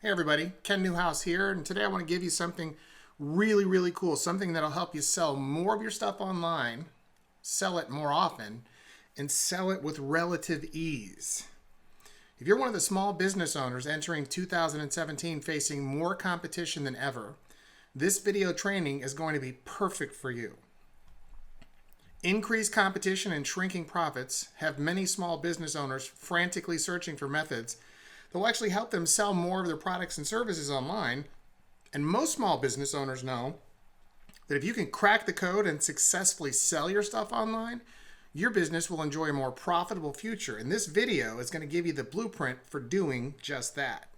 Hey everybody, Ken Newhouse here, and today I want to give you something really cool, something that'll help you sell more of your stuff online, sell it more often, and sell it with relative ease. If you're one of the small business owners entering 2017 facing more competition than ever, this video training is going to be perfect for you. Increased competition and shrinking profits have many small business owners frantically searching for methods that will actually help them sell more of their products and services online. And most small business owners know that if you can crack the code and successfully sell your stuff online, your business will enjoy a more profitable future. And this video is going to give you the blueprint for doing just that.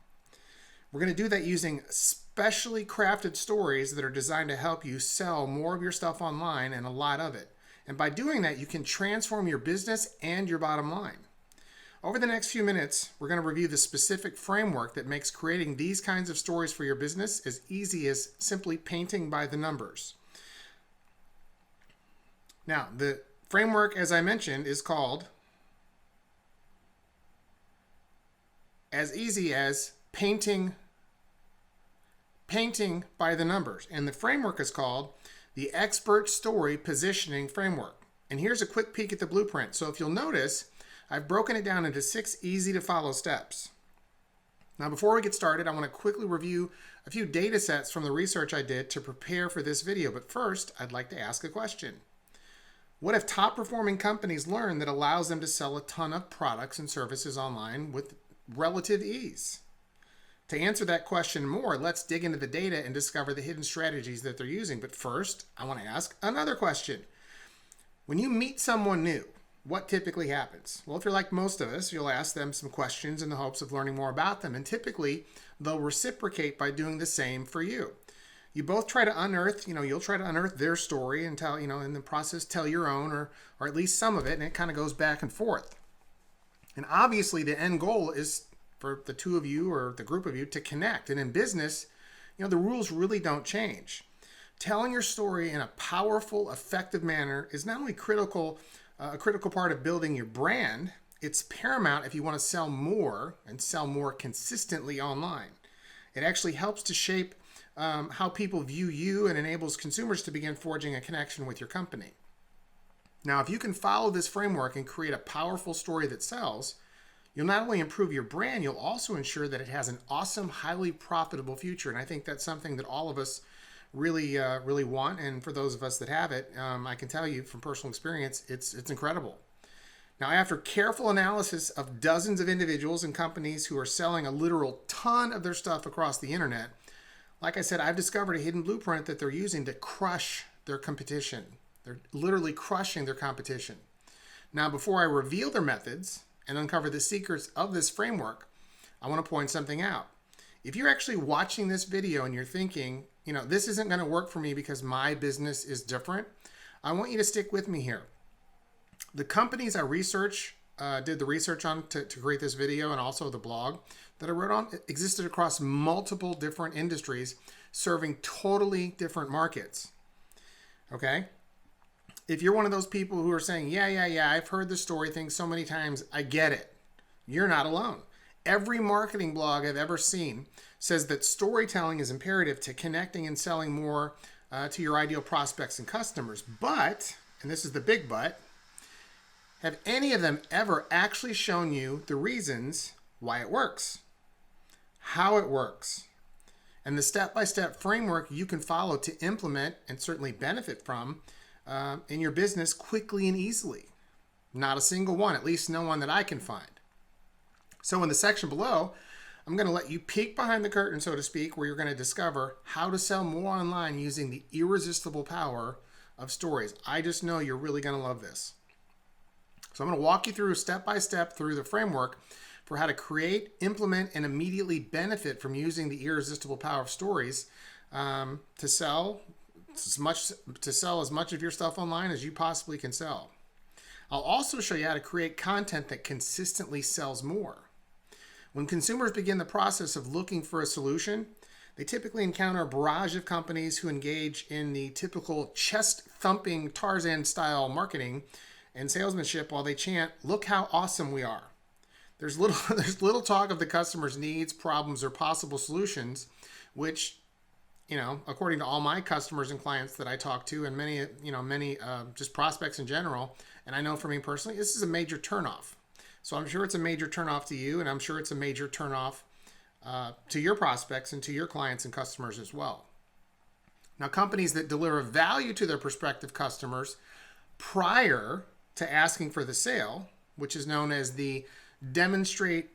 We're going to do that using specially crafted stories that are designed to help you sell more of your stuff online and a lot of it. And by doing that, you can transform your business and your bottom line. Over the next few minutes, we're going to review the specific framework that makes creating these kinds of stories for your business as easy as simply painting by the numbers. Now, the framework, as I mentioned, is called as easy as painting by the numbers. And the framework is called the Expert Story Positioning Framework. And here's a quick peek at the blueprint. So if you'll notice, I've broken it down into 6 easy-to-follow steps. Now, before we get started, I want to quickly review a few data sets from the research I did to prepare for this video. But first, I'd like to ask a question. What have top-performing companies learned that allows them to sell a ton of products and services online with relative ease? To answer that question more, let's dig into the data and discover the hidden strategies that they're using. But first, I want to ask another question. When you meet someone new, what typically happens? Well, if you're like most of us, you'll ask them some questions in the hopes of learning more about them. And typically, they'll reciprocate by doing the same for you. You both try to unearth, you'll try to unearth their story and tell, in the process, tell your own or at least some of it. And it kind of goes back and forth. And obviously, the end goal is for the two of you or the group of you to connect. And in business, the rules really don't change. Telling your story in a powerful, effective manner is not only a critical part of building your brand, it's paramount if you want to sell more and sell more consistently online. It actually helps to shape how people view you and enables consumers to begin forging a connection with your company. Now, if you can follow this framework and create a powerful story that sells, you'll not only improve your brand, you'll also ensure that it has an awesome, highly profitable future. And I think that's something that all of us really want. And for those of us that have it, I can tell you from personal experience, it's incredible. Now, after careful analysis of dozens of individuals and companies who are selling a literal ton of their stuff across the internet, like I said, I've discovered a hidden blueprint that they're using to crush their competition. They're literally crushing their competition. Now, before I reveal their methods and uncover the secrets of this framework, I want to point something out. If you're actually watching this video and you're thinking, this isn't going to work for me because my business is different, I want you to stick with me here. The companies I did the research on to create this video and also the blog that I wrote on existed across multiple different industries serving totally different markets. Okay? If you're one of those people who are saying, yeah, I've heard the story thing so many times, I get it. You're not alone. Every marketing blog I've ever seen says that storytelling is imperative to connecting and selling more to your ideal prospects and customers. But, and this is the big but, have any of them ever actually shown you the reasons why it works, how it works, and the step-by-step framework you can follow to implement and certainly benefit from in your business quickly and easily? Not a single one, at least no one that I can find. So in the section below, I'm going to let you peek behind the curtain, so to speak, where you're going to discover how to sell more online using the irresistible power of stories. I just know you're really going to love this. So I'm going to walk you through step by step through the framework for how to create, implement, and immediately benefit from using the irresistible power of stories to sell as much of your stuff online as you possibly can sell. I'll also show you how to create content that consistently sells more. When consumers begin the process of looking for a solution, they typically encounter a barrage of companies who engage in the typical chest-thumping Tarzan-style marketing and salesmanship while they chant, "Look how awesome we are." there's little talk of the customer's needs, problems, or possible solutions, which, according to all my customers and clients that I talk to, and many just prospects in general, and I know for me personally, this is a major turnoff. So I'm sure it's a major turnoff to you, and I'm sure it's a major turnoff to your prospects and to your clients and customers as well. Now, companies that deliver value to their prospective customers prior to asking for the sale, which is known as the demonstrating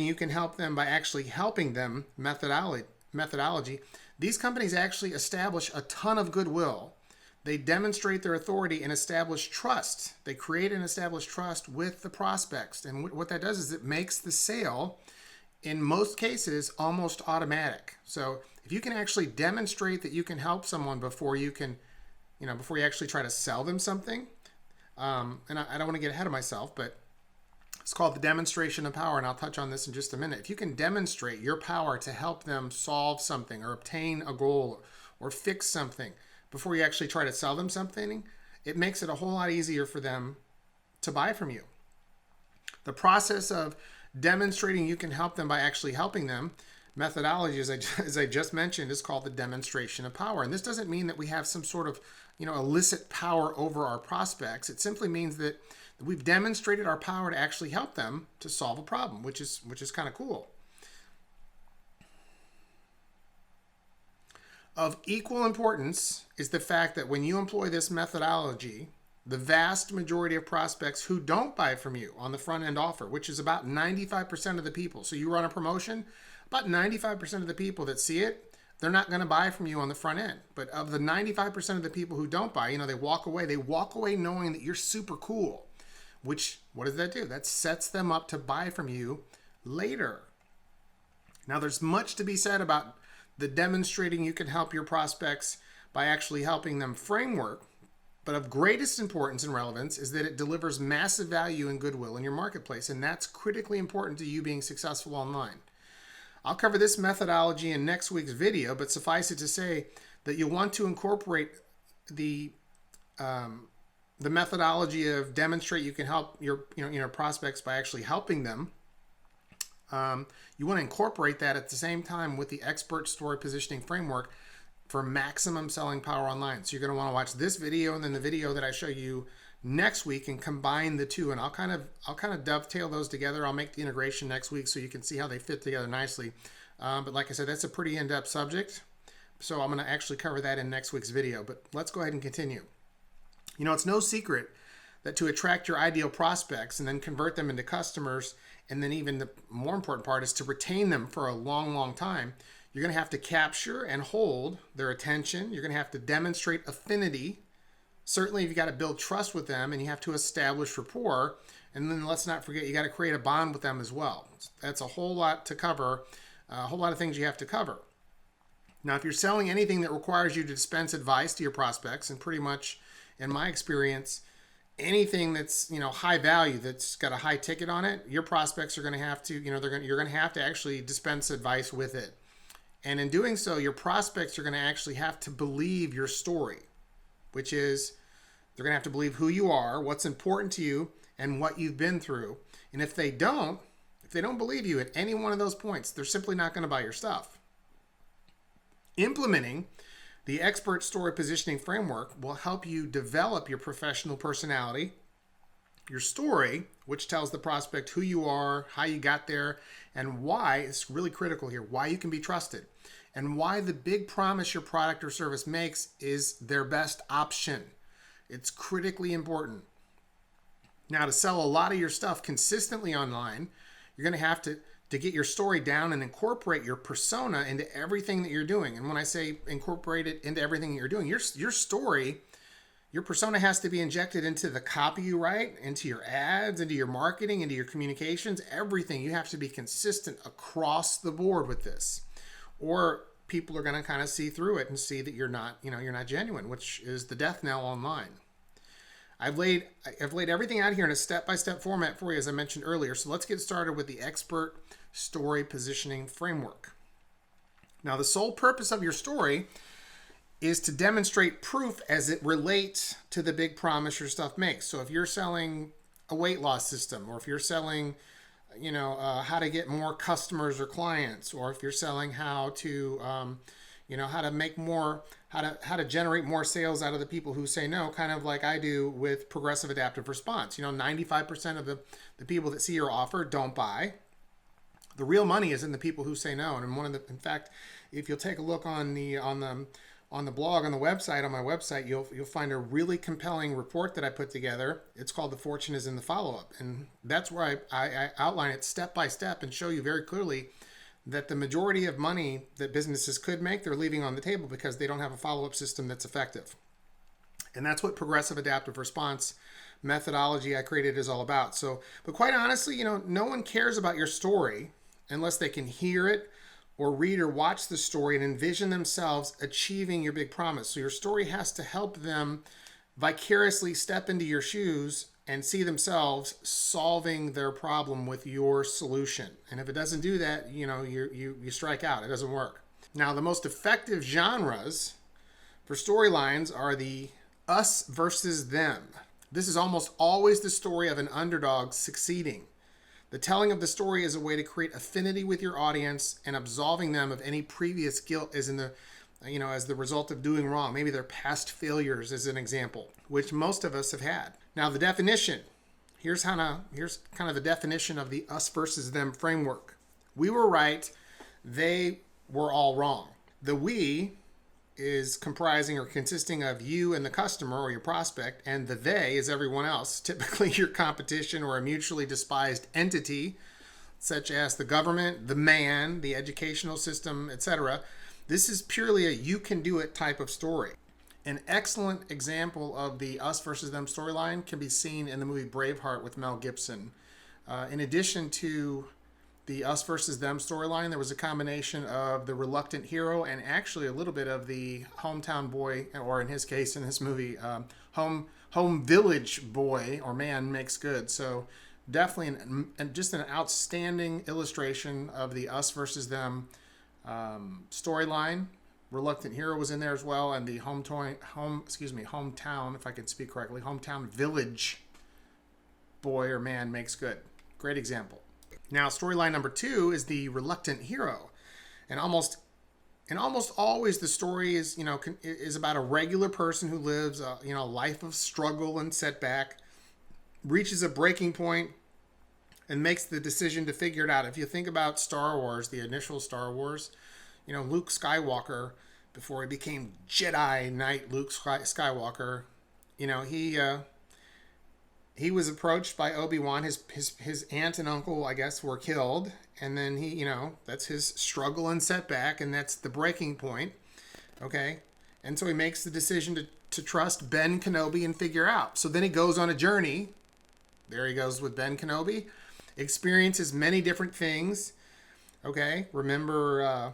you can help them by actually helping them methodology, these companies actually establish a ton of goodwill. They demonstrate their authority and establish trust. They create and establish trust with the prospects. And what that does is it makes the sale, in most cases, almost automatic. So if you can actually demonstrate that you can help someone before you actually try to sell them something, and I don't want to get ahead of myself, but it's called the demonstration of power, and I'll touch on this in just a minute. If you can demonstrate your power to help them solve something or obtain a goal or fix something before you actually try to sell them something, it makes it a whole lot easier for them to buy from you. The process of demonstrating you can help them by actually helping them, methodology, as I just mentioned, is called the demonstration of power. And this doesn't mean that we have some sort of illicit power over our prospects. It simply means that we've demonstrated our power to actually help them to solve a problem, which is kind of cool. Of equal importance is the fact that when you employ this methodology, the vast majority of prospects who don't buy from you on the front end offer, which is about 95% of the people. So you run a promotion, about 95% of the people that see it, they're not going to buy from you on the front end. But of the 95% of the people who don't buy, they walk away knowing that you're super cool. Which, what does that do? That sets them up to buy from you later. Now, there's much to be said about the demonstrating you can help your prospects by actually helping them framework, but of greatest importance and relevance is that it delivers massive value and goodwill in your marketplace, and that's critically important to you being successful online. I'll cover this methodology in next week's video, but suffice it to say that you'll want to incorporate the methodology of demonstrate you can help your prospects by actually helping them. You want to incorporate that at the same time with the expert story positioning framework for maximum selling power online. So you're going to want to watch this video and then the video that I show you next week and combine the two. And I'll kind of dovetail those together. I'll make the integration next week so you can see how they fit together nicely. But like I said, that's a pretty in-depth subject. So I'm going to actually cover that in next week's video. But let's go ahead and continue. It's no secret that to attract your ideal prospects and then convert them into customers, and then even the more important part is to retain them for a long, long time, you're going to have to capture and hold their attention. You're going to have to demonstrate affinity. Certainly, you've got to build trust with them, and you have to establish rapport. And then let's not forget, you got to create a bond with them as well. That's a whole lot to cover, a whole lot of things you have to cover. Now, if you're selling anything that requires you to dispense advice to your prospects, and pretty much, in my experience, anything that's high value, that's got a high ticket on it, your prospects are going to have to you're going to have to actually dispense advice with it. And in doing so, your prospects are going to actually have to believe your story, which is they're going to have to believe who you are, what's important to you, and what you've been through. And if they don't believe you at any one of those points, they're simply not going to buy your stuff. Implementing the expert story positioning framework will help you develop your professional personality, your story, which tells the prospect who you are, how you got there, and why, it's really critical here, why you can be trusted, and why the big promise your product or service makes is their best option. It's critically important. Now, to sell a lot of your stuff consistently online, you're going to have to get your story down and incorporate your persona into everything that you're doing. And when I say incorporate it into everything that you're doing, your story, your persona has to be injected into the copy you write, into your ads, into your marketing, into your communications, everything. You have to be consistent across the board with this, or people are going to kind of see through it and see that you're not genuine, which is the death knell online. I've laid everything out here in a step-by-step format for you, as I mentioned earlier. So let's get started with the expert story positioning framework. Now, the sole purpose of your story is to demonstrate proof as it relates to the big promise your stuff makes. So if you're selling a weight loss system, or if you're selling how to get more customers or clients, or if you're selling how to, how to make more, how to generate more sales out of the people who say no, kind of like I do with progressive adaptive response. 95% of the people that see your offer don't buy. The real money is in the people who say no. And in fact, if you'll take a look on the blog, on the website, on my website, you'll find a really compelling report that I put together. It's called "The Fortune is in the Follow-Up," and that's where I outline it step by step and show you very clearly that the majority of money that businesses could make, they're leaving on the table because they don't have a follow-up system that's effective. And that's what progressive adaptive response methodology I created is all about. So, but quite honestly, no one cares about your story unless they can hear it or read or watch the story and envision themselves achieving your big promise. So your story has to help them vicariously step into your shoes and see themselves solving their problem with your solution. And if it doesn't do that, you strike out. It doesn't work. Now, the most effective genres for storylines are the us versus them. This is almost always the story of an underdog succeeding. The telling of the story is a way to create affinity with your audience and absolving them of any previous guilt as the result of doing wrong. Maybe their past failures as an example, which most of us have had. Now, the definition. Here's kind of the definition of the us versus them framework. We were right. They were all wrong. The we is comprising or consisting of you and the customer or your prospect, and the they is everyone else, typically your competition or a mutually despised entity, such as the government, the man, the educational system, etc. This is purely a you can do it type of story. An excellent example of the us versus them storyline can be seen in the movie Braveheart with Mel Gibson. In addition to the us versus them storyline, there was a combination of the reluctant hero and actually a little bit of the hometown boy, or in his case in this movie, home village boy or man makes good. So definitely just an outstanding illustration of the us versus them storyline. Reluctant hero was in there as well, and the hometown, if I could speak correctly, hometown village boy or man makes good. Great example. Now, storyline number 2 is the reluctant hero, and almost always the story is about a regular person who lives a life of struggle and setback, reaches a breaking point, and makes the decision to figure it out. If you think about Star Wars, the initial Star Wars, Luke Skywalker, before he became Jedi Knight Luke Skywalker, he was approached by Obi-Wan. His aunt and uncle, I guess, were killed. And then that's his struggle and setback. And that's the breaking point. Okay. And so he makes the decision to trust Ben Kenobi and figure out. So then he goes on a journey. There he goes with Ben Kenobi. Experiences many different things. Okay. Remember,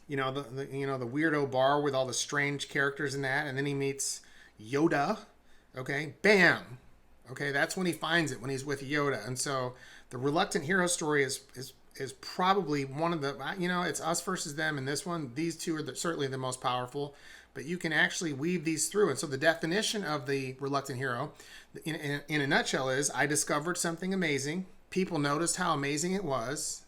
the weirdo bar with all the strange characters in that. And then he meets Yoda. Okay. Bam. Okay, that's when he finds it, when he's with Yoda. And so the reluctant hero story is probably one of the, it's us versus them in this one. These two are certainly the most powerful, but you can actually weave these through. And so the definition of the reluctant hero, in a nutshell, is I discovered something amazing. People noticed how amazing it was.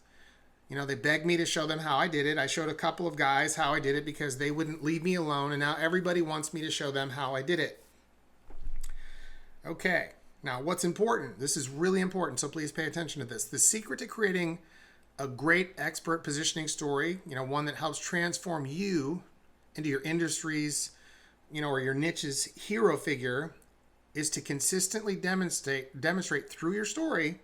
They begged me to show them how I did it. I showed a couple of guys how I did it because they wouldn't leave me alone. And now everybody wants me to show them how I did it. Okay. Now, what's important? This is really important, so please pay attention to this. The secret to creating a great expert positioning story, one that helps transform you into your industry's, or your niche's hero figure, is to consistently demonstrate through your story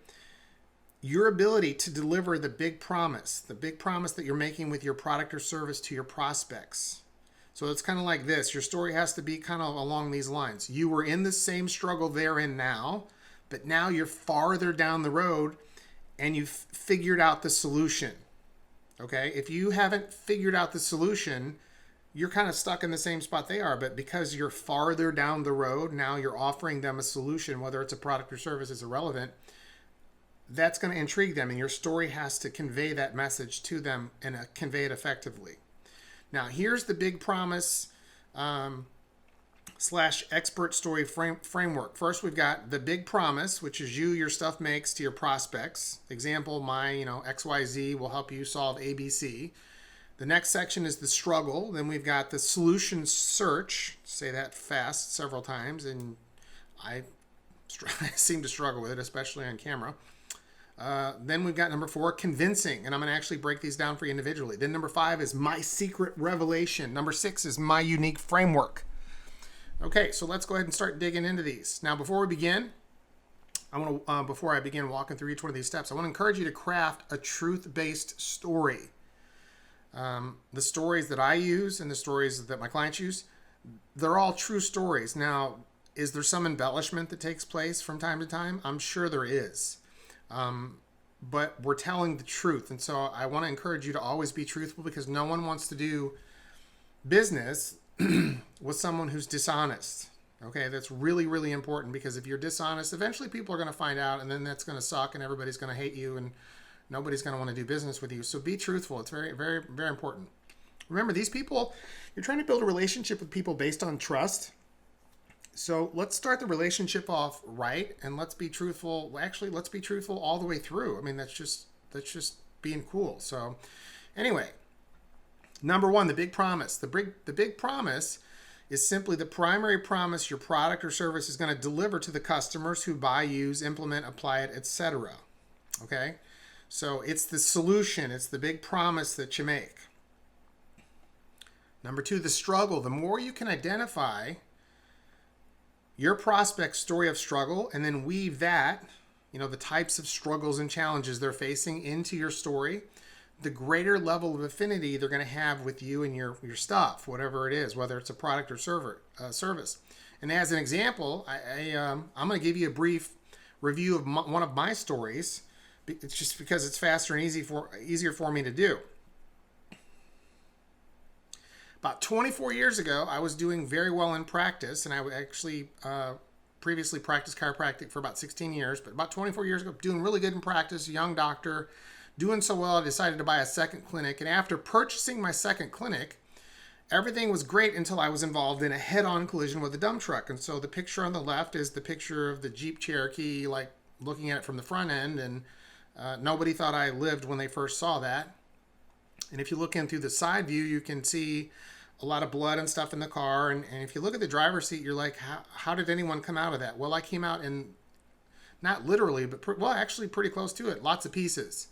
your ability to deliver the big promise that you're making with your product or service to your prospects. So it's kind of like this. Your story has to be kind of along these lines. You were in the same struggle they're in now, but now you're farther down the road and you've figured out the solution. Okay? If you haven't figured out the solution, you're kind of stuck in the same spot they are. But because you're farther down the road, now you're offering them a solution, whether it's a product or service is irrelevant. That's going to intrigue them, and your story has to convey that message to them and convey it effectively. Now, here's the big promise / expert story framework. First, we've got the big promise, which is your stuff makes to your prospects. Example, my, XYZ will help you solve ABC. The next section is the struggle. Then we've got the solution search. Say that fast several times, and I seem to struggle with it, especially on camera. Then we've got number 4, convincing, and I'm going to actually break these down for you individually. Then number 5 is my secret revelation. Number 6 is my unique framework. Okay, so let's go ahead and start digging into these. Now, before we begin, before I begin walking through each one of these steps, I want to encourage you to craft a truth-based story. The stories that I use and the stories that my clients use, they're all true stories. Now, is there some embellishment that takes place from time to time? I'm sure there is. But we're telling the truth. And so I want to encourage you to always be truthful, because no one wants to do business with someone who's dishonest. Okay, that's really, really important, because if you're dishonest, eventually people are going to find out, and then that's going to suck, and everybody's going to hate you, and nobody's going to want to do business with you. So be truthful. It's very, very, very important. Remember, these people, you're trying to build a relationship with people based on trust. So let's start the relationship off right, and let's be truthful. Actually, let's be truthful all the way through. I mean, that's just being cool. So anyway, number 1, the big promise. The big promise is simply the primary promise your product or service is going to deliver to the customers who buy, use, implement, apply it, etc. Okay? So it's the solution. It's the big promise that you make. Number 2, the struggle. The more you can identify your prospect's story of struggle and then weave that, the types of struggles and challenges they're facing into your story, the greater level of affinity they're going to have with you and your stuff, whatever it is, whether it's a product or service. And as an example, I'm going to give you a brief review of one of my stories. It's just because it's faster and easier for me to do. About 24 years ago, I was doing very well in practice, and I actually previously practiced chiropractic for about 16 years, but about 24 years ago, doing really good in practice, a young doctor, doing so well, I decided to buy a second clinic. And after purchasing my second clinic, everything was great until I was involved in a head-on collision with a dump truck. And so the picture on the left is the picture of the Jeep Cherokee, like looking at it from the front end, and nobody thought I lived when they first saw that. And if you look in through the side view, you can see a lot of blood and stuff in the car. And if you look at the driver's seat, you're like, how did anyone come out of that? Well, I came out in, not literally, but actually pretty close to it. Lots of pieces.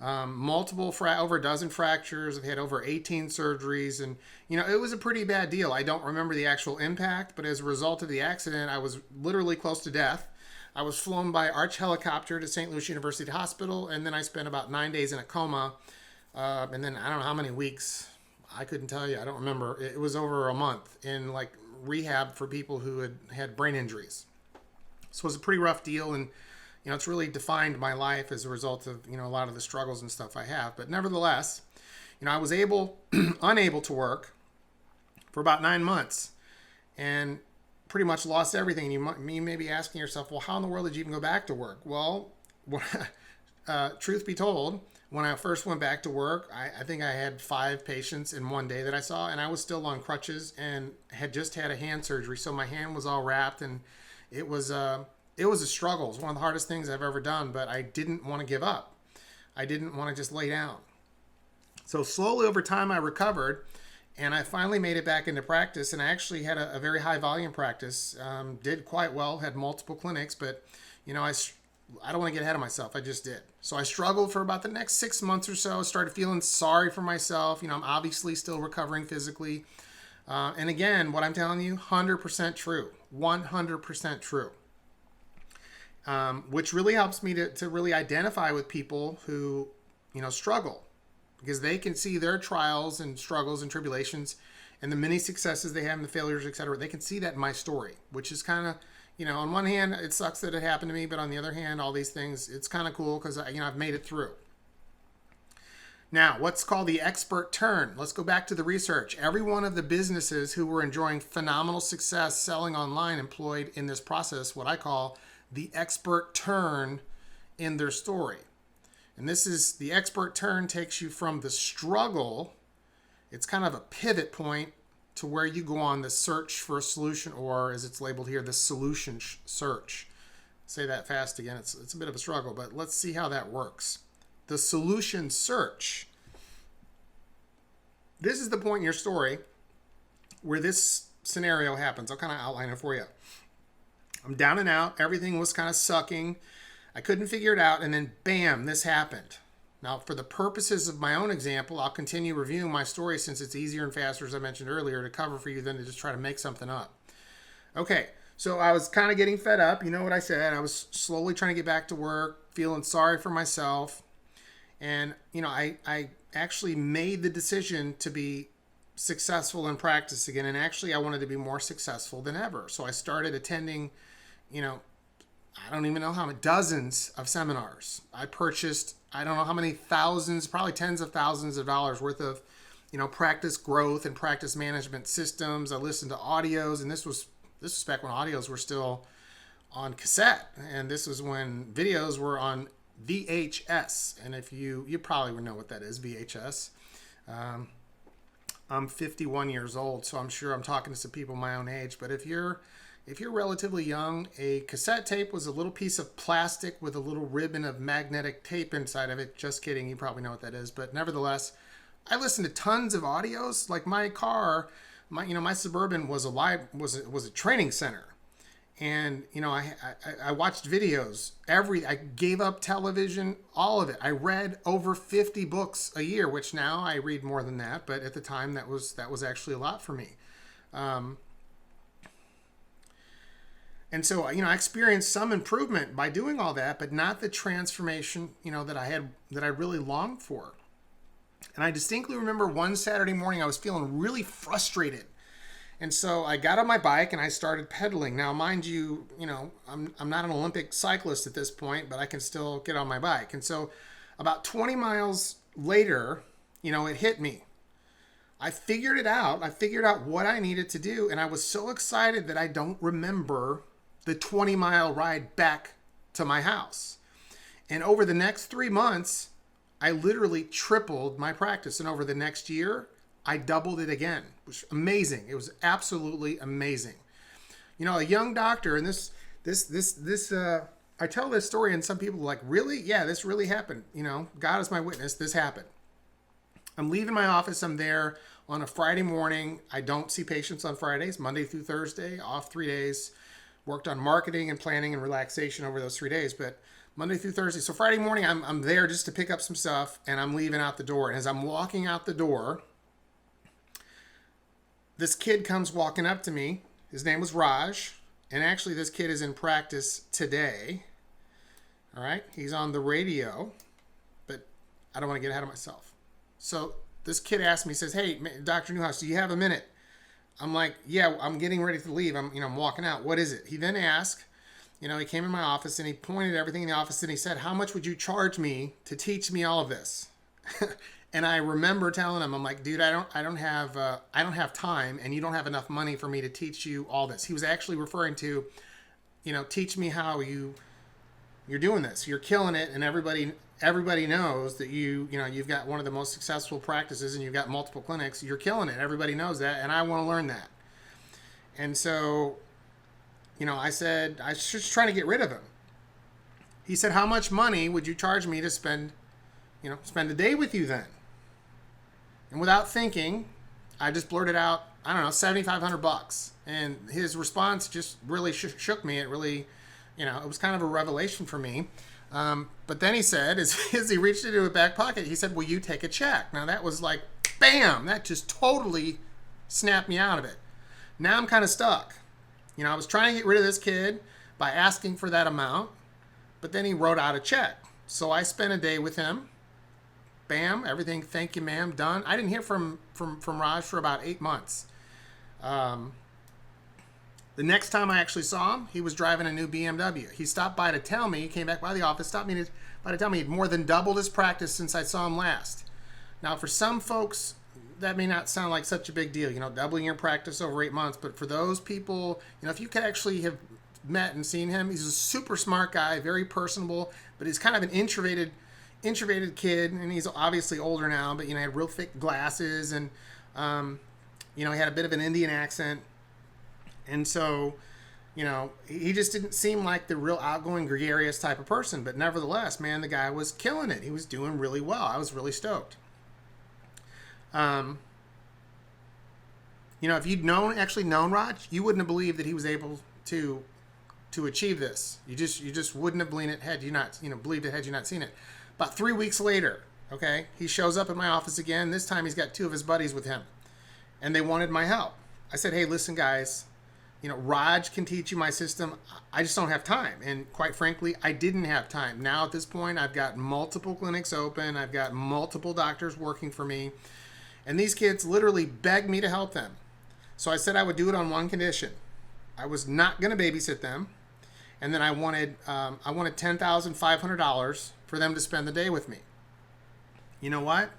Multiple, over a dozen fractures. I've had over 18 surgeries. And, it was a pretty bad deal. I don't remember the actual impact, but as a result of the accident, I was literally close to death. I was flown by Arch helicopter to St. Louis University Hospital, and then I spent about 9 days in a coma. And then I don't know how many weeks. I couldn't tell you. I don't remember. It was over a month in rehab for people who had brain injuries. So it was a pretty rough deal, and it's really defined my life as a result of a lot of the struggles and stuff I have. But nevertheless, I was unable to work for about 9 months, and pretty much lost everything. And you may be asking yourself, well, how in the world did you even go back to work? Well, truth be told, when I first went back to work, I think I had 5 patients in one day that I saw, and I was still on crutches and had just had a hand surgery. So my hand was all wrapped, and it was a struggle. It was one of the hardest things I've ever done, but I didn't want to give up. I didn't want to just lay down. So slowly over time, I recovered, and I finally made it back into practice, and I actually had a very high volume practice. Did quite well, had multiple clinics, but I don't want to get ahead of myself. I just did. So I struggled for about the next 6 months or so. Started feeling sorry for myself. I'm obviously still recovering physically. And again, what I'm telling you, 100% true. 100% true. Which really helps me to really identify with people who, struggle. Because they can see their trials and struggles and tribulations and the many successes they have and the failures, etc. They can see that in my story, which is kind of, on one hand, it sucks that it happened to me, but on the other hand, all these things, it's kind of cool because, I've made it through. Now, what's called the expert turn. Let's go back to the research. Every one of the businesses who were enjoying phenomenal success selling online employed in this process what I call the expert turn in their story. And this is, the expert turn takes you from the struggle, it's kind of a pivot point, to where you go on the search for a solution, or as it's labeled here, the solution search. Say that fast again. It's a bit of a struggle, but let's see how that works. The solution search. This is the point in your story where this scenario happens. I'll kind of outline it for you. I'm down and out. Everything was kind of sucking. I couldn't figure it out. And then bam, this happened. Now, for the purposes of my own example, I'll continue reviewing my story since it's easier and faster, as I mentioned earlier, to cover for you than to just try to make something up. Okay, so I was kind of getting fed up. You know what I said. I was slowly trying to get back to work, feeling sorry for myself. And, I actually made the decision to be successful in practice again. And actually, I wanted to be more successful than ever. So I started attending, I don't even know how many, dozens of seminars. I purchased, I don't know how many thousands, probably tens of thousands of dollars worth of, practice growth and practice management systems. I listened to audios, and this was back when audios were still on cassette, and this was when videos were on VHS. And if you probably would know what that is, VHS. I'm 51 years old, so I'm sure I'm talking to some people my own age. But if you're relatively young, a cassette tape was a little piece of plastic with a little ribbon of magnetic tape inside of it. Just kidding, you probably know what that is. But nevertheless, I listened to tons of audios. Like my car, my Suburban was a training center. And, I watched videos. I gave up television, all of it. I read over 50 books a year, which now I read more than that. But at the time, that was actually a lot for me. And so, I experienced some improvement by doing all that, but not the transformation, that I really longed for. And I distinctly remember one Saturday morning, I was feeling really frustrated. And so I got on my bike and I started pedaling. Now, mind you, I'm not an Olympic cyclist at this point, but I can still get on my bike. And so about 20 miles later, it hit me. I figured it out. I figured out what I needed to do. And I was so excited that I don't remember the 20-mile ride back to my house. And over the next 3 months, I literally tripled my practice. And over the next year, I doubled it again. It was amazing. It was absolutely amazing. A young doctor, and I tell this story and some people are like, really? Yeah, this really happened. God is my witness. This happened. I'm leaving my office. I'm there on a Friday morning. I don't see patients on Fridays, Monday through Thursday, off 3 days. Worked on marketing and planning and relaxation over those 3 days, but Monday through Thursday. So Friday morning, I'm there just to pick up some stuff, and I'm leaving out the door. And as I'm walking out the door, this kid comes walking up to me. His name was Raj. And actually, this kid is in practice today. All right. He's on the radio, but I don't want to get ahead of myself. So this kid asked me, he says, "Hey, Dr. Newhouse, do you have a minute?" I'm like, "Yeah, I'm getting ready to leave. I'm walking out. What is it?" He then asked, he came in my office and he pointed at everything in the office and he said, "How much would you charge me to teach me all of this?" And I remember telling him, I'm like, "Dude, I don't have time, and you don't have enough money for me to teach you all this." He was actually referring to, teach me how you're doing this. You're killing it, and everybody knows that you've got one of the most successful practices, and you've got multiple clinics. You're killing it. Everybody knows that, and I want to learn that. And so, I said I was just trying to get rid of him. He said, "How much money would you charge me to spend a day with you then?" And without thinking, I just blurted out, I don't know, $7,500. And his response just really shook me. It really, it was kind of a revelation for me. But then he said, as he reached into his back pocket, he said, "Will you take a check?" Now that was like, bam, that just totally snapped me out of it. Now I'm kind of stuck. I was trying to get rid of this kid by asking for that amount, but then he wrote out a check. So I spent a day with him. Bam, everything, thank you, ma'am, done. I didn't hear from Raj for about 8 months. The next time I actually saw him, he was driving a new BMW. He stopped by to tell me, he came back by the office, stopped me by to tell me he'd more than doubled his practice since I saw him last. Now, for some folks, that may not sound like such a big deal, doubling your practice over 8 months. But for those people, if you could actually have met and seen him, he's a super smart guy, very personable, but he's kind of an introverted kid, and he's obviously older now, but he had real thick glasses, and He had a bit of an Indian accent. And so, he just didn't seem like the real outgoing, gregarious type of person. But nevertheless, man, the guy was killing it. He was doing really well. I was really stoked. If you'd actually known Raj, you wouldn't have believed that he was able to achieve this. You just wouldn't have believed it had you not seen it. About 3 weeks later, okay, he shows up at my office again. This time he's got 2 of his buddies with him, and they wanted my help. I said, hey, listen, guys, Raj can teach you my system. I just don't have time. And quite frankly, I didn't have time. Now at this point, I've got multiple clinics open. I've got multiple doctors working for me. And these kids literally begged me to help them. So I said I would do it on one condition. I was not going to babysit them. And then I wanted $10,500 for them to spend the day with me. You know what?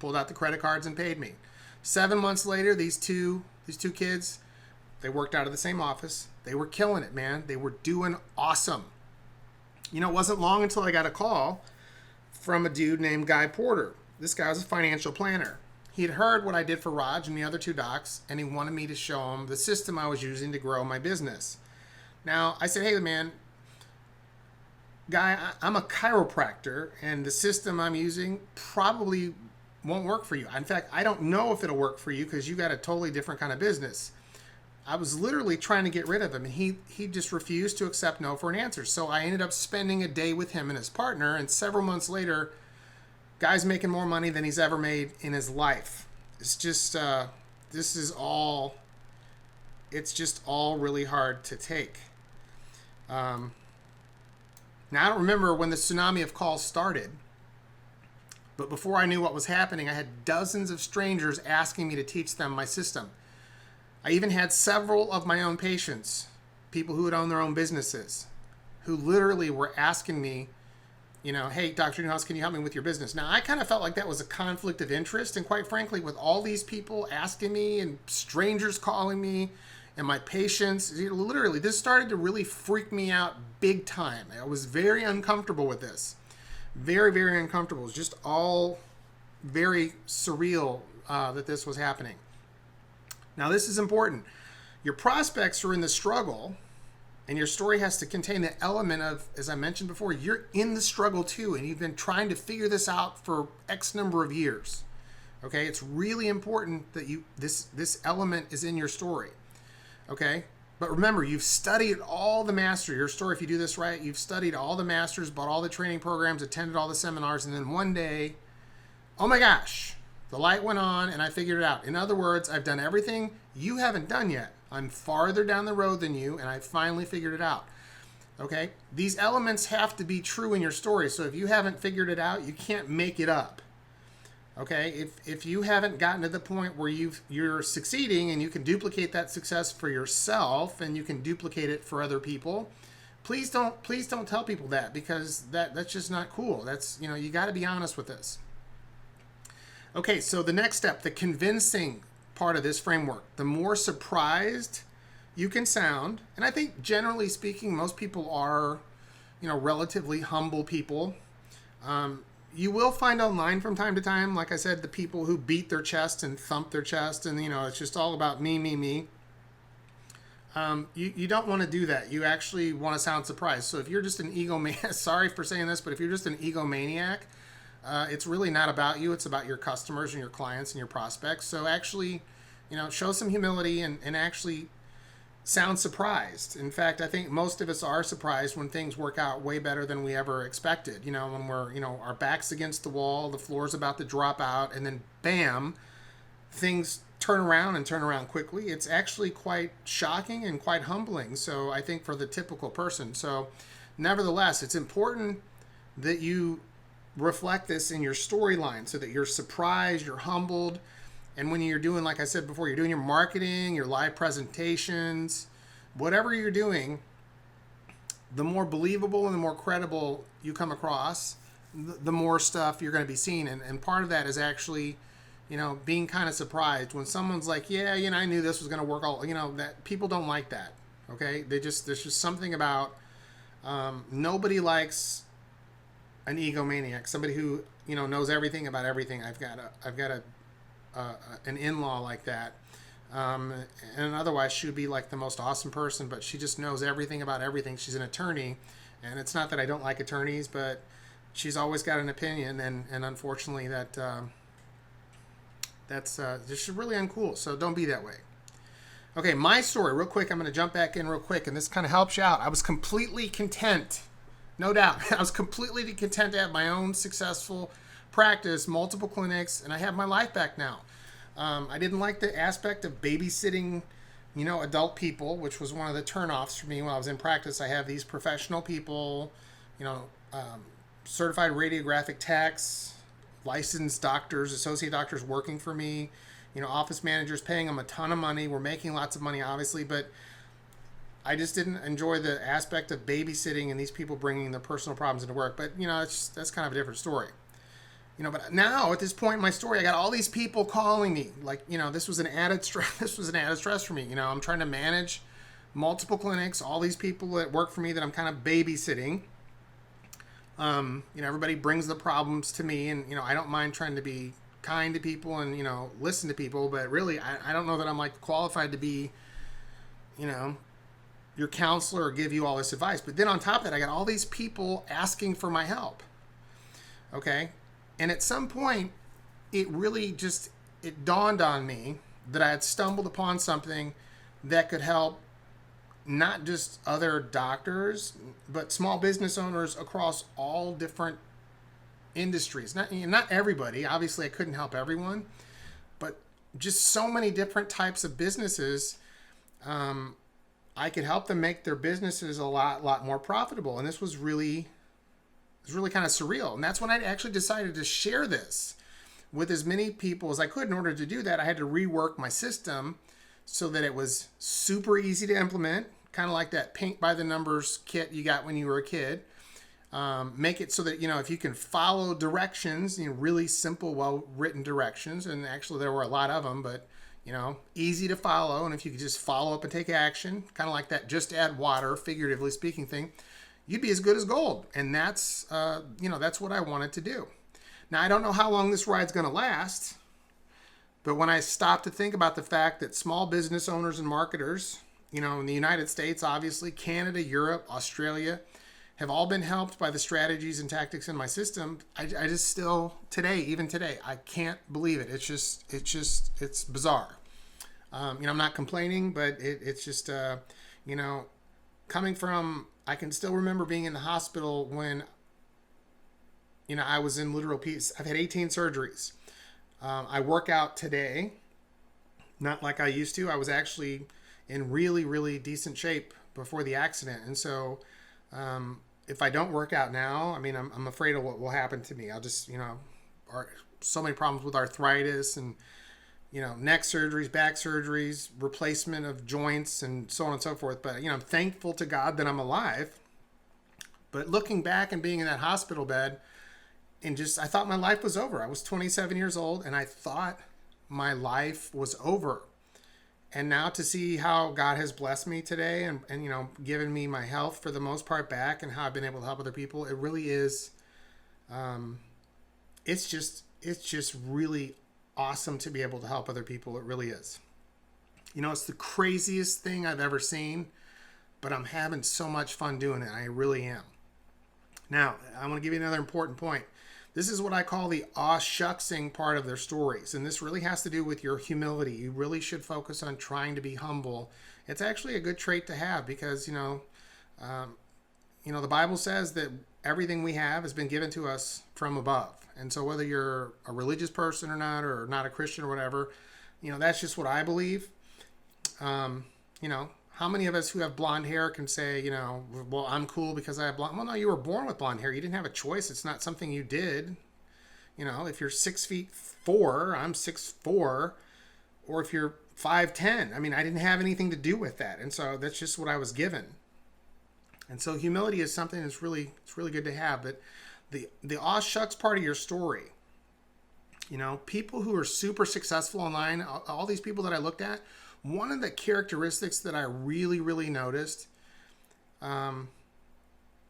Pulled out the credit cards and paid me. 7 months later, these two kids, they worked out of the same office. They were killing it, man. They were doing awesome. It wasn't long until I got a call from a dude named Guy Porter. This guy was a financial planner. He'd heard what I did for Raj and the other 2 docs, and he wanted me to show him the system I was using to grow my business. Now, I said, hey, man, Guy, I'm a chiropractor, and the system I'm using probably won't work for you. In fact, I don't know if it'll work for you because you got a totally different kind of business. I was literally trying to get rid of him, and he just refused to accept no for an answer. So I ended up spending a day with him and his partner, and several months later, Guy's making more money than he's ever made in his life. It's just, it's just all really hard to take. Now, I don't remember when the tsunami of calls started, but before I knew what was happening, I had dozens of strangers asking me to teach them my system. I even had several of my own patients, people who had owned their own businesses, who literally were asking me, hey, Dr. Newhouse, can you help me with your business? Now, I kind of felt like that was a conflict of interest. And quite frankly, with all these people asking me and strangers calling me and my patients, literally, this started to really freak me out big time. I was very uncomfortable with this. Very, very uncomfortable. It was just all very surreal that this was happening. Now, this is important. Your prospects are in the struggle, and your story has to contain the element of, as I mentioned before, you're in the struggle too, and you've been trying to figure this out for X number of years. Okay, it's really important that this element is in your story. Okay, but remember, you've studied all the masters. Your story, if you do this right, you've studied all the masters, bought all the training programs, attended all the seminars, and then one day, oh my gosh, the light went on and I figured it out. In other words, I've done everything you haven't done yet. I'm farther down the road than you, and I finally figured it out. Okay? These elements have to be true in your story. So if you haven't figured it out, you can't make it up. Okay? If you haven't gotten to the point where you're succeeding and you can duplicate that success for yourself and you can duplicate it for other people, please don't tell people that, because that's just not cool. That's, you got to be honest with this. Okay, so the next step, the convincing part of this framework, the more surprised you can sound, and I think generally speaking, most people are, relatively humble people. You will find online from time to time, like I said, the people who beat their chest and thump their chest, and it's just all about me, me, me. You don't want to do that. You actually want to sound surprised. So if you're just an egomaniac, sorry for saying this, but if you're just an egomaniac, it's really not about you. It's about your customers and your clients and your prospects. So actually, show some humility and actually sound surprised. In fact, I think most of us are surprised when things work out way better than we ever expected. When we're, our back's against the wall, the floor's about to drop out, and then bam, things turn around quickly. It's actually quite shocking and quite humbling. So I think for the typical person. So nevertheless, it's important that you reflect this in your storyline so that you're surprised, you're humbled. And when you're doing, like I said before, you're doing your marketing, your live presentations, whatever you're doing, the more believable and the more credible you come across, the more stuff you're going to be seeing. And part of that is actually, being kind of surprised when someone's like, yeah, I knew this was going to work all, that people don't like that. Okay. There's just something about, nobody likes an egomaniac, somebody who, knows everything about everything. I've got an in-law like that. And otherwise, she would be like the most awesome person, but she just knows everything about everything. She's an attorney, and it's not that I don't like attorneys, but she's always got an opinion, and unfortunately, that's just really uncool. So don't be that way. Okay, my story, real quick. I'm going to jump back in real quick, and this kind of helps you out. I was completely content, no doubt. I was completely content to have my own successful practice, multiple clinics, and I have my life back now. I didn't like the aspect of babysitting, adult people, which was one of the turnoffs for me when I was in practice. I have these professional people, certified radiographic techs, licensed doctors, associate doctors working for me, office managers, paying them a ton of money. We're making lots of money, obviously, but I just didn't enjoy the aspect of babysitting and these people bringing their personal problems into work. But, that's kind of a different story. But now at this point in my story, I got all these people calling me. Like, this was an added stress. This was an added stress for me. I'm trying to manage multiple clinics, all these people that work for me that I'm kind of babysitting. Everybody brings the problems to me, and I don't mind trying to be kind to people and listen to people, but really I don't know that I'm like qualified to be your counselor or give you all this advice. But then on top of that, I got all these people asking for my help. Okay, and at some point it really it dawned on me that I had stumbled upon something that could help not just other doctors, but small business owners across all different industries. Not everybody. Obviously, I couldn't help everyone, but just so many different types of businesses. I could help them make their businesses a lot more profitable. And this was really kind of surreal. And that's when I actually decided to share this with as many people as I could. In order to do that, I had to rework my system so that it was super easy to implement, kind of like that paint by the numbers kit you got when you were a kid. Make it so that, if you can follow directions, really simple, well-written directions, and actually there were a lot of them, but, easy to follow. And if you could just follow up and take action, kind of like that just add water, figuratively speaking thing, you'd be as good as gold. And that's, that's what I wanted to do. Now, I don't know how long this ride's going to last, but when I stopped to think about the fact that small business owners and marketers, in the United States, obviously, Canada, Europe, Australia, have all been helped by the strategies and tactics in my system, I just still, even today, I can't believe it. It's bizarre. I'm not complaining, but it's just, coming from, I can still remember being in the hospital when, I was in literal peace. I've had 18 surgeries. I work out today, not like I used to. I was actually in really, really decent shape before the accident. And so, if I don't work out now, I'm afraid of what will happen to me. I'll just, so many problems with arthritis and, neck surgeries, back surgeries, replacement of joints, and so on and so forth. But, I'm thankful to God that I'm alive. But looking back and being in that hospital bed, and I thought my life was over. I was 27 years old, and I thought my life was over. And now to see how God has blessed me today and given me my health for the most part back, and how I've been able to help other people, it really is, it's just really awesome to be able to help other people. It really is. It's the craziest thing I've ever seen, but I'm having so much fun doing it. I really am. Now, I want to give you another important point. This is what I call the aw-shucksing part of their stories. And this really has to do with your humility. You really should focus on trying to be humble. It's actually a good trait to have because, the Bible says that everything we have has been given to us from above. And so whether you're a religious person or not a Christian or whatever, that's just what I believe. How many of us who have blonde hair can say, well, I'm cool because I have blonde? Well, no, you were born with blonde hair. You didn't have a choice. It's not something you did. If you're 6'4", I'm 6'4", or if you're 5'10", I didn't have anything to do with that. And so that's just what I was given. And so humility is something that's really good to have. But the aw shucks part of your story, people who are super successful online, all these people that I looked at, one of the characteristics that I really, really noticed,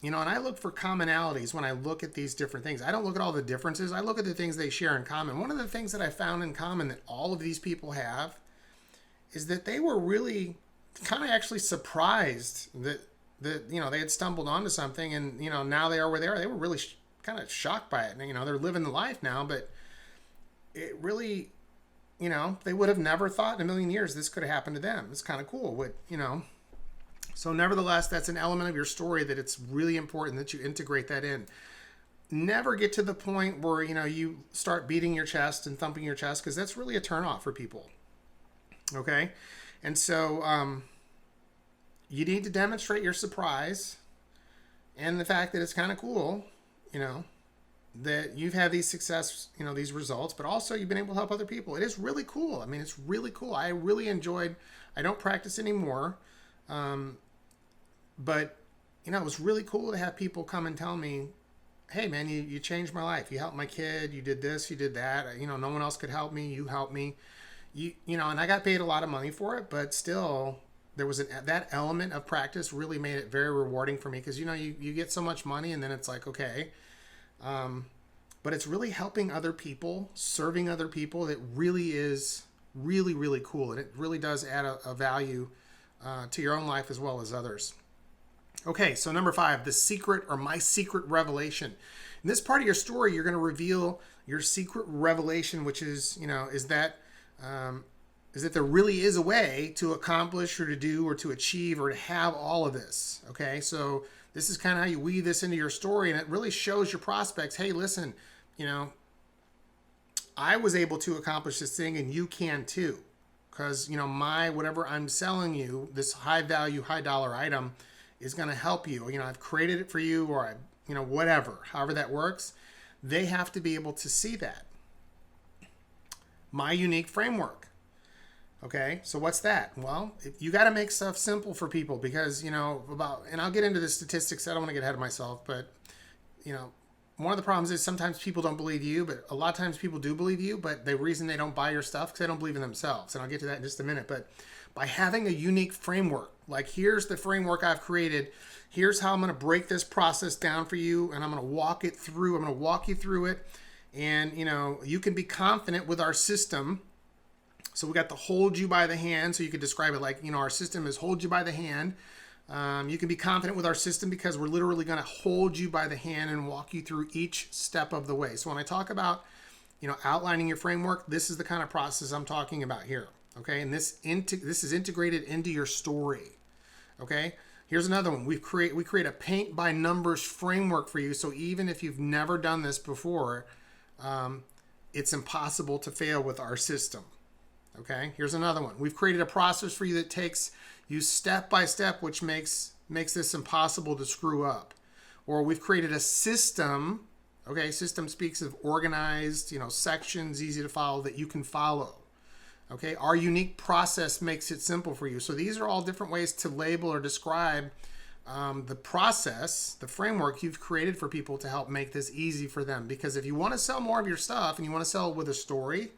and I look for commonalities when I look at these different things. I don't look at all the differences. I look at the things they share in common. One of the things that I found in common that all of these people have is that they were really kind of actually surprised that they had stumbled onto something, and now they are where they are. They were really kind of shocked by it. And, they're living the life now, but it really, they would have never thought in a million years this could have happened to them. It's kind of cool. So nevertheless, that's an element of your story that it's really important that you integrate that in. Never get to the point where, you start beating your chest and thumping your chest, because that's really a turnoff for people. Okay? And so you need to demonstrate your surprise and the fact that it's kind of cool, that you've had these success, these results, but also you've been able to help other people. It is really cool. I mean, it's really cool. I really enjoyed, I don't practice anymore. But, it was really cool to have people come and tell me, hey man, you changed my life. You helped my kid. You did this, you did that. No one else could help me. You helped me. And I got paid a lot of money for it, but still there was that element of practice really made it very rewarding for me. Cause you get so much money and then it's like, okay. But it's really helping other people, serving other people. That really is really, really cool. And it really does add a value to your own life as well as others. Okay, so number 5, the secret or my secret revelation. In this part of your story, you're going to reveal your secret revelation, which is, is that there really is a way to accomplish or to do or to achieve or to have all of this. Okay, so this is kind of how you weave this into your story, and it really shows your prospects, hey, listen, I was able to accomplish this thing, and you can too. Because, my whatever I'm selling you, this high value, high dollar item, is going to help you. I've created it for you, or whatever, however that works. They have to be able to see that. My unique framework. Okay, so what's that? Well, you got to make stuff simple for people, because, and I'll get into the statistics. I don't want to get ahead of myself, but, one of the problems is sometimes people don't believe you, but a lot of times people do believe you, but the reason they don't buy your stuff because they don't believe in themselves. And I'll get to that in just a minute. But by having a unique framework, like here's the framework I've created, here's how I'm going to break this process down for you, and I'm going to walk it through. I'm going to walk you through it. And, you can be confident with our system. So we got the hold you by the hand. So you could describe it like, our system is hold you by the hand. You can be confident with our system because we're literally going to hold you by the hand and walk you through each step of the way. So when I talk about, outlining your framework, this is the kind of process I'm talking about here. Okay. And this is integrated into your story. Okay. Here's another one. We create a paint by numbers framework for you. So even if you've never done this before, it's impossible to fail with our system. Okay, here's another one. We've created a process for you that takes you step by step, which makes this impossible to screw up. Or we've created a system. Okay, system speaks of organized, sections, easy to follow, that you can follow. Okay, our unique process makes it simple for you. So these are all different ways to label or describe the process, the framework you've created for people to help make this easy for them. Because if you want to sell more of your stuff and you want to sell it with a story,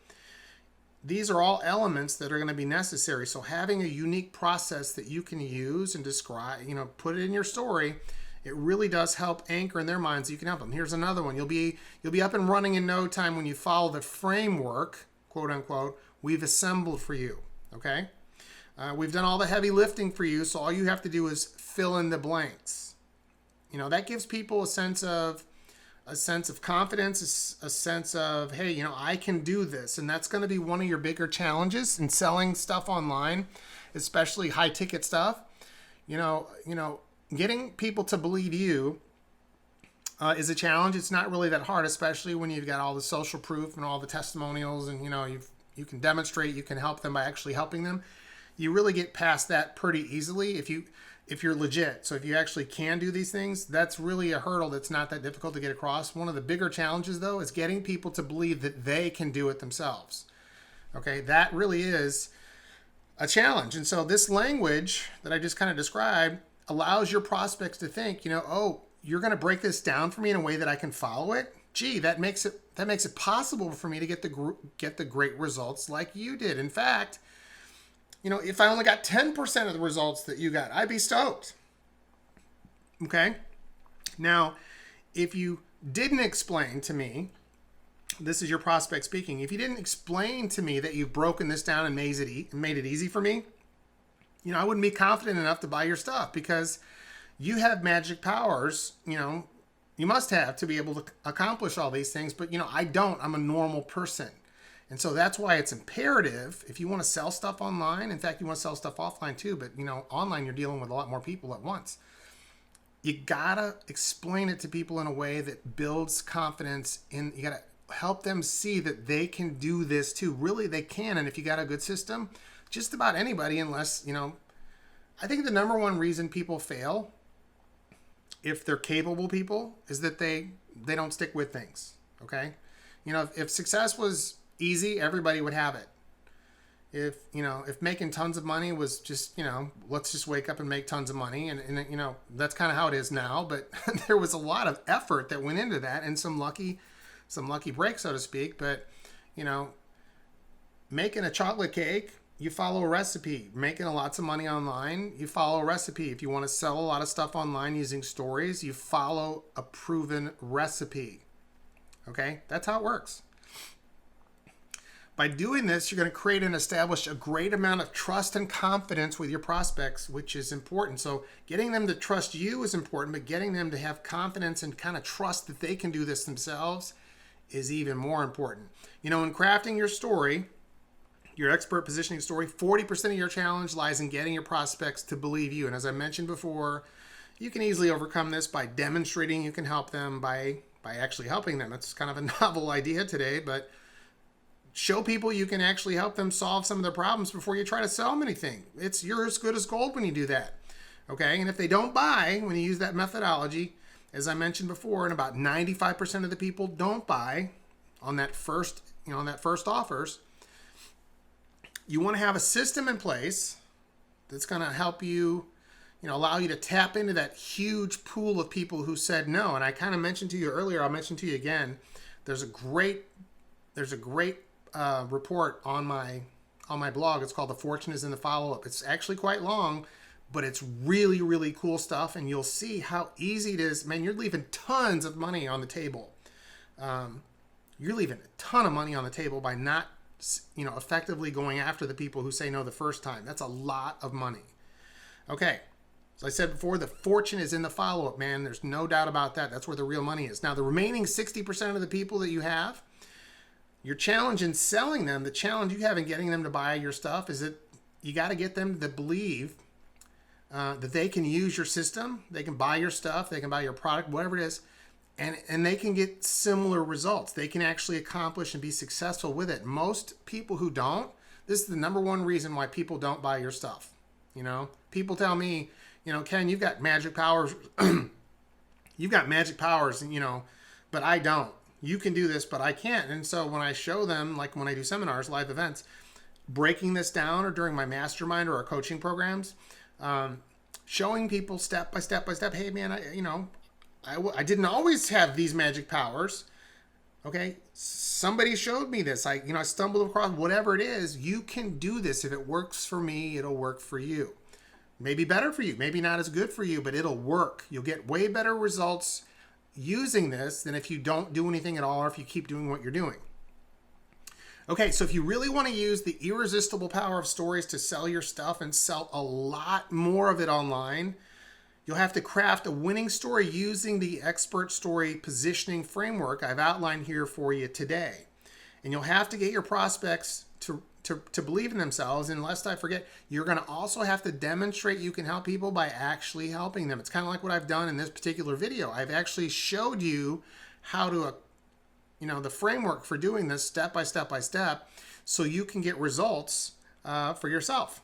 these are all elements that are going to be necessary. So having a unique process that you can use and describe, put it in your story, it really does help anchor in their minds. You can help them. Here's another one. You'll be up and running in no time when you follow the framework, quote unquote, we've assembled for you. Okay. We've done all the heavy lifting for you. So all you have to do is fill in the blanks. That gives people a sense of confidence, a sense of, hey, I can do this. And that's going to be one of your bigger challenges in selling stuff online, especially high ticket stuff. Getting people to believe you is a challenge. It's not really that hard, especially when you've got all the social proof and all the testimonials, and you can demonstrate, you can help them by actually helping them. You really get past that pretty easily if you're legit. So if you actually can do these things, that's really a hurdle that's not that difficult to get across. One of the bigger challenges, though, is getting people to believe that they can do it themselves. Okay, that really is a challenge. And so this language that I just kind of described allows your prospects to think, oh, you're going to break this down for me in a way that I can follow it. Gee, that makes it possible for me to get the great results like you did. In fact, if I only got 10% of the results that you got, I'd be stoked. Okay? Now, if you didn't explain to me, this is your prospect speaking, if you didn't explain to me that you've broken this down and made it easy for me, I wouldn't be confident enough to buy your stuff, because you have magic powers, you must have to be able to accomplish all these things. But, I don't. I'm a normal person. And so that's why it's imperative, if you want to sell stuff online, in fact, you want to sell stuff offline too, but, online you're dealing with a lot more people at once. You got to explain it to people in a way that builds confidence in, you got to help them see that they can do this too. Really, they can. And if you got a good system, just about anybody, unless, I think the number one reason people fail, if they're capable people, is that they don't stick with things. Okay. If success was easy, everybody would have it. If making tons of money was just, let's just wake up and make tons of money. And that's kind of how it is now, but there was a lot of effort that went into that, and some lucky break, so to speak. But, making a chocolate cake, you follow a recipe. Making lots of money online, you follow a recipe. If you want to sell a lot of stuff online using stories, you follow a proven recipe. Okay? That's how it works. By doing this, you're going to create and establish a great amount of trust and confidence with your prospects, which is important. So getting them to trust you is important, but getting them to have confidence and kind of trust that they can do this themselves is even more important. In crafting your story, your expert positioning story, 40% of your challenge lies in getting your prospects to believe you. And as I mentioned before, you can easily overcome this by demonstrating you can help them, by actually helping them. That's kind of a novel idea today, but show people you can actually help them solve some of their problems before you try to sell them anything. You're as good as gold when you do that. Okay? And if they don't buy, when you use that methodology, as I mentioned before, and about 95% of the people don't buy on that first offers, you want to have a system in place that's going to help you, allow you to tap into that huge pool of people who said no. And I kind of mentioned to you earlier, I'll mention to you again, there's a great report on my blog. It's called The Fortune is in the Follow-Up. It's actually quite long, but it's really, really cool stuff. And you'll see how easy it is. Man, you're leaving tons of money on the table. You're leaving a ton of money on the table by not effectively going after the people who say no the first time. That's a lot of money. Okay. As I said before, the fortune is in the follow-up, man. There's no doubt about that. That's where the real money is. Now, the remaining 60% of the people that you have, your challenge in selling them, the challenge you have in getting them to buy your stuff, is that you got to get them to believe that they can use your system, they can buy your stuff, they can buy your product, whatever it is, and they can get similar results. They can actually accomplish and be successful with it. Most people who don't, this is the number one reason why people don't buy your stuff. People tell me, Ken, you've got magic powers. You've got magic powers, but I don't. You can do this, but I can't. And so when I show them, like when I do seminars, live events, breaking this down, or during my mastermind or our coaching programs, showing people step by step, hey man, I didn't always have these magic powers. Okay. Somebody showed me this. I stumbled across whatever it is. You can do this. If it works for me, it'll work for you. Maybe better for you, maybe not as good for you, but it'll work. You'll get way better results using this than if you don't do anything at all, or if you keep doing what you're doing. Okay, so if you really want to use the irresistible power of stories to sell your stuff and sell a lot more of it online, you'll have to craft a winning story using the expert story positioning framework I've outlined here for you today. And you'll have to get your prospects to believe in themselves. And lest I forget, you're going to also have to demonstrate you can help people by actually helping them. It's kind of like what I've done in this particular video. I've actually showed you how to, the framework for doing this step by step, so you can get results for yourself.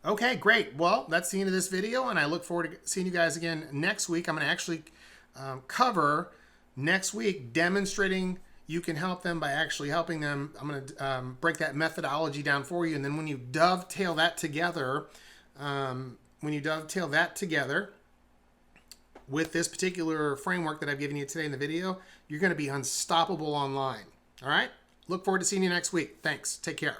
Okay, great. Well, that's the end of this video, and I look forward to seeing you guys again next week. I'm going to actually cover next week demonstrating you can help them by actually helping them. I'm going to break that methodology down for you, and then when you dovetail that together, with this particular framework that I've given you today in the video, you're going to be unstoppable online. All right? Look forward to seeing you next week. Thanks. Take care.